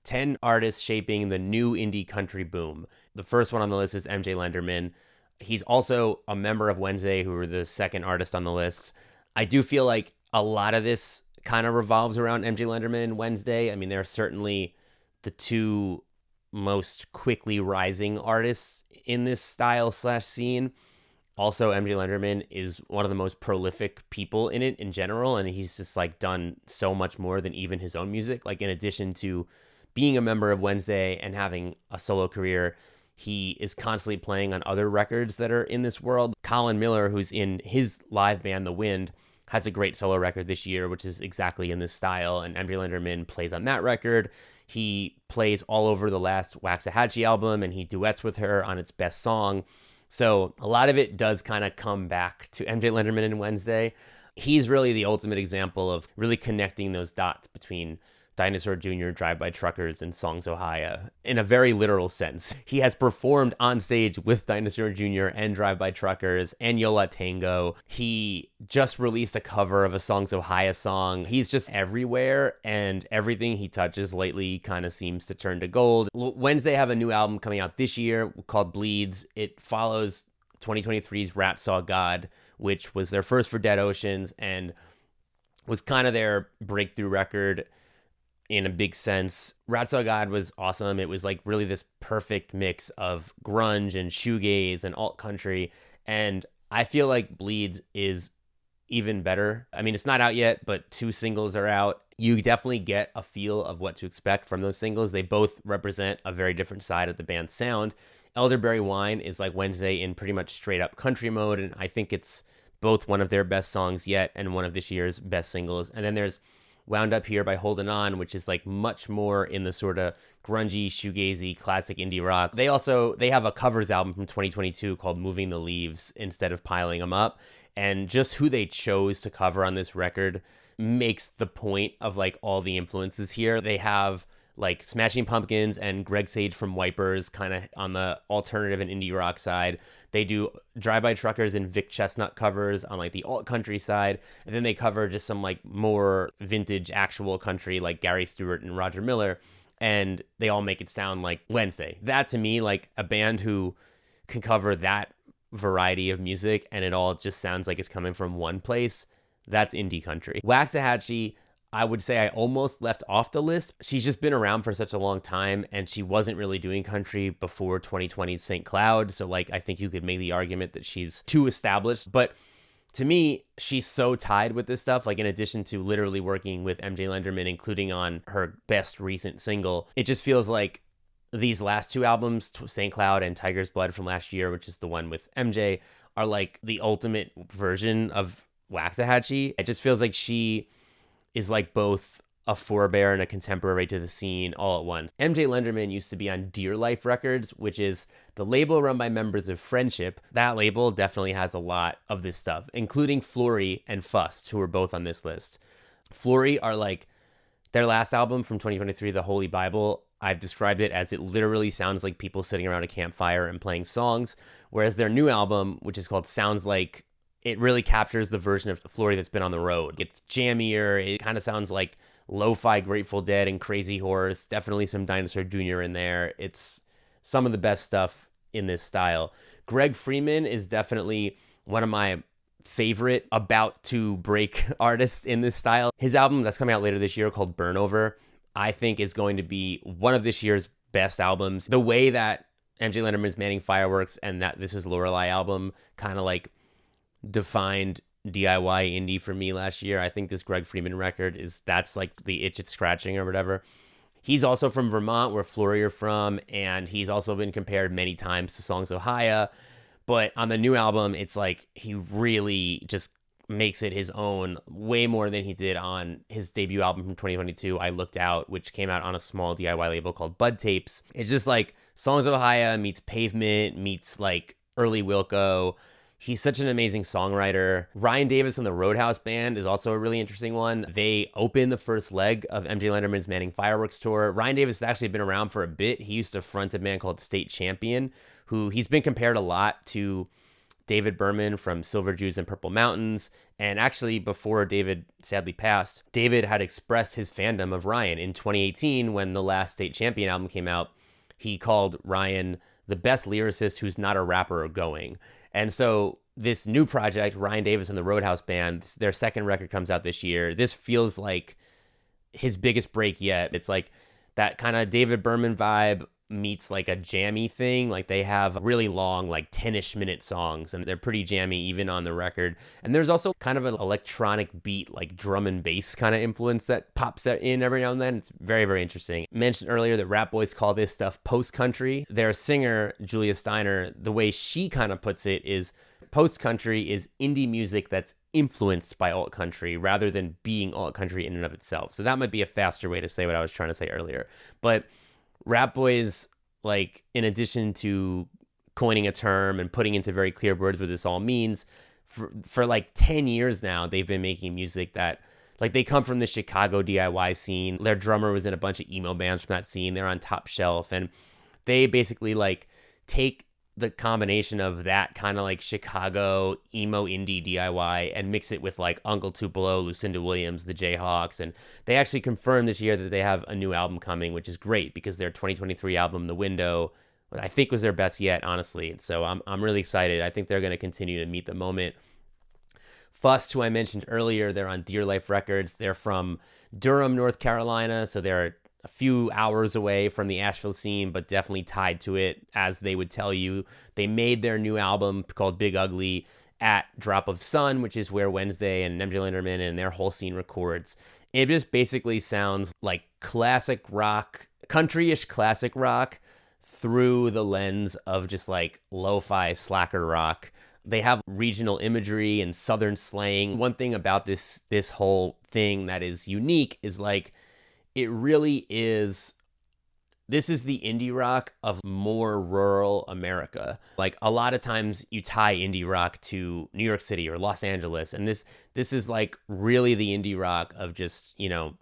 10 artists shaping the new indie country boom. The first one on the list is MJ Lenderman. He's also a member of Wednesday, who were the second artist on the list. I do feel like a lot of this kind of revolves around MJ Lenderman and Wednesday. I mean, they're certainly the two most quickly rising artists in this style / scene. Also, MJ Lenderman is one of the most prolific people in it in general, and he's just like done so much more than even his own music. Like, in addition to being a member of Wednesday and having a solo career, he is constantly playing on other records that are in this world. Colin Miller, who's in his live band The Wind, has a great solo record this year, which is exactly in this style, and MJ Lenderman plays on that record. He plays all over the last Waxahatchee album, and he duets with her on its best song. So a lot of it does kind of come back to MJ Lenderman and Wednesday. He's really the ultimate example of really connecting those dots between Dinosaur Jr., Drive-By Truckers, and Songs Ohio in a very literal sense. He has performed on stage with Dinosaur Jr. and Drive-By Truckers and Yola Tango. He just released a cover of a Songs Ohio song. He's just everywhere, and everything he touches lately kind of seems to turn to gold. Wednesday have a new album coming out this year called Bleeds. It follows 2023's Rat Saw God, which was their first for Dead Oceans and was kind of their breakthrough record in a big sense. Rat Saw God was awesome. It was like really this perfect mix of grunge and shoegaze and alt country. And I feel like Bleeds is even better. I mean, it's not out yet, but 2 singles are out. You definitely get a feel of what to expect from those singles. They both represent a very different side of the band's sound. Elderberry Wine is like Wednesday in pretty much straight up country mode. And I think it's both one of their best songs yet and one of this year's best singles. And then there's Wound Up Here by Holding On, which is like much more in the sort of grungy, shoegazy, classic indie rock. They have a covers album from 2022 called Moving the Leaves instead of Piling Them Up. And just who they chose to cover on this record makes the point of like all the influences here. They have like Smashing Pumpkins and Greg Sage from Wipers kind of on the alternative and indie rock side. They do Drive-By Truckers and Vic Chestnut covers on like the alt country side. And then they cover just some like more vintage actual country like Gary Stewart and Roger Miller. And they all make it sound like Wednesday. That to me, like a band who can cover that variety of music and it all just sounds like it's coming from one place, that's indie country. Waxahatchee, I would say I almost left off the list. She's just been around for such a long time and she wasn't really doing country before 2020's St. Cloud. So like, I think you could make the argument that she's too established, but to me, she's so tied with this stuff. Like in addition to literally working with MJ Lenderman, including on her best recent single, it just feels like these last 2 albums, St. Cloud and Tiger's Blood from last year, which is the one with MJ, are like the ultimate version of Waxahatchee. It just feels like she is like both a forebear and a contemporary to the scene all at once. MJ Lenderman used to be on Dear Life Records, which is the label run by members of Friendship. That label definitely has a lot of this stuff, including Florry and Fust, who are both on this list. Florry are like their last album from 2023, The Holy Bible. I've described it as it literally sounds like people sitting around a campfire and playing songs, whereas their new album, which is called Sounds Like, it really captures the version of Florry that's been on the road. It's jammier. It kind of sounds like lo-fi Grateful Dead and Crazy Horse. Definitely some Dinosaur Jr. in there. It's some of the best stuff in this style. Greg Freeman is definitely one of my favorite about to break artists in this style. His album that's coming out later this year called Burnover, I think is going to be one of this year's best albums. The way that MJ Lenderman's Manning Fireworks and that This Is Lorelei album kind of like defined DIY indie for me last year. I think this Greg Freeman record that's like the itch it's scratching or whatever. He's also from Vermont, where Florry are from, and he's also been compared many times to Songs Ohio. But on the new album, it's like he really just makes it his own way more than he did on his debut album from 2022, I Looked Out, which came out on a small DIY label called Bud Tapes. It's just like Songs Ohio meets Pavement meets like early Wilco. He's such an amazing songwriter. Ryan Davis and the Roadhouse Band is also a really interesting one. They opened the first leg of MJ Lenderman's Manning Fireworks tour. Ryan Davis has actually been around for a bit. He used to front a band called State Champion, who he's been compared a lot to David Berman from Silver Jews and Purple Mountains. And actually, before David sadly passed, David had expressed his fandom of Ryan. In 2018, when the Last State Champion album came out, he called Ryan the best lyricist who's not a rapper going. And so this new project, Ryan Davis and the Roadhouse Band, their second record comes out this year. This feels like his biggest break yet. It's like that kind of David Berman vibe meets like a jammy thing. Like they have really long, like 10-ish minute songs, and they're pretty jammy even on the record. And there's also kind of an electronic beat, like drum and bass kind of influence that pops in every now and then. It's very, very interesting. Mentioned earlier that Ratboys call this stuff post-country. Their singer, Julia Steiner, the way she kind of puts it is post-country is indie music that's influenced by alt country rather than being alt country in and of itself. So that might be a faster way to say what I was trying to say earlier. But Ratboys, like, in addition to coining a term and putting into very clear words what this all means, for like 10 years now, they've been making music that, like, they come from the Chicago DIY scene. Their drummer was in a bunch of emo bands from that scene. They're on Top Shelf, and they basically, like, take the combination of that kind of like Chicago emo indie DIY and mix it with like Uncle Tupelo, Lucinda Williams, the Jayhawks. And they actually confirmed this year that they have a new album coming, which is great because their 2023 album, The Window, I think was their best yet, honestly. And so I'm really excited. I think they're going to continue to meet the moment. Fust, who I mentioned earlier, they're on Dear Life Records. They're from Durham, North Carolina. So they're a few hours away from the Asheville scene, but definitely tied to it, as they would tell you. They made their new album called Big Ugly at Drop of Sun, which is where Wednesday and MJ Lenderman and their whole scene records. It just basically sounds like classic rock, country-ish classic rock, through the lens of just like lo-fi slacker rock. They have regional imagery and southern slang. One thing about this whole thing that is unique is like, it really is, this is the indie rock of more rural America. Like a lot of times you tie indie rock to New York City or Los Angeles. And this is like really the indie rock of just, you know,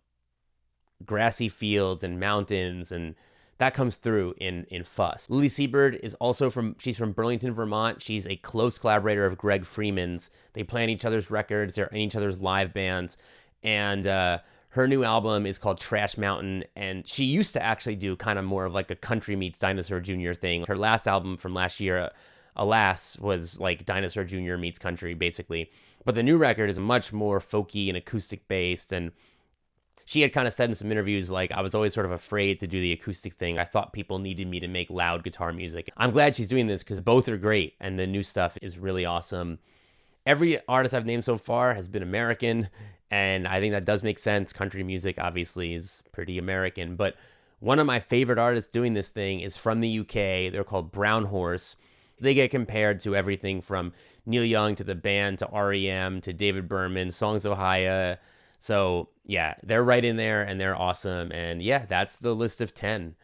grassy fields and mountains, and that comes through in Fust. Lily Seabird is also she's from Burlington, Vermont. She's a close collaborator of Greg Freeman's. They play on each other's records. They're in each other's live bands. And her new album is called Trash Mountain, and she used to actually do kind of more of like a country meets Dinosaur Jr. thing. Her last album from last year, Alas, was like Dinosaur Jr. meets country, basically. But the new record is much more folky and acoustic based, and she had kind of said in some interviews, like, I was always sort of afraid to do the acoustic thing. I thought people needed me to make loud guitar music. I'm glad she's doing this because both are great, and the new stuff is really awesome. Every artist I've named so far has been American, and I think that does make sense. Country music, obviously, is pretty American. But one of my favorite artists doing this thing is from the UK. They're called Brown Horse. They get compared to everything from Neil Young to the band to REM to David Berman, Songs Ohio. So, yeah, they're right in there, and they're awesome. And, yeah, that's the list of 10.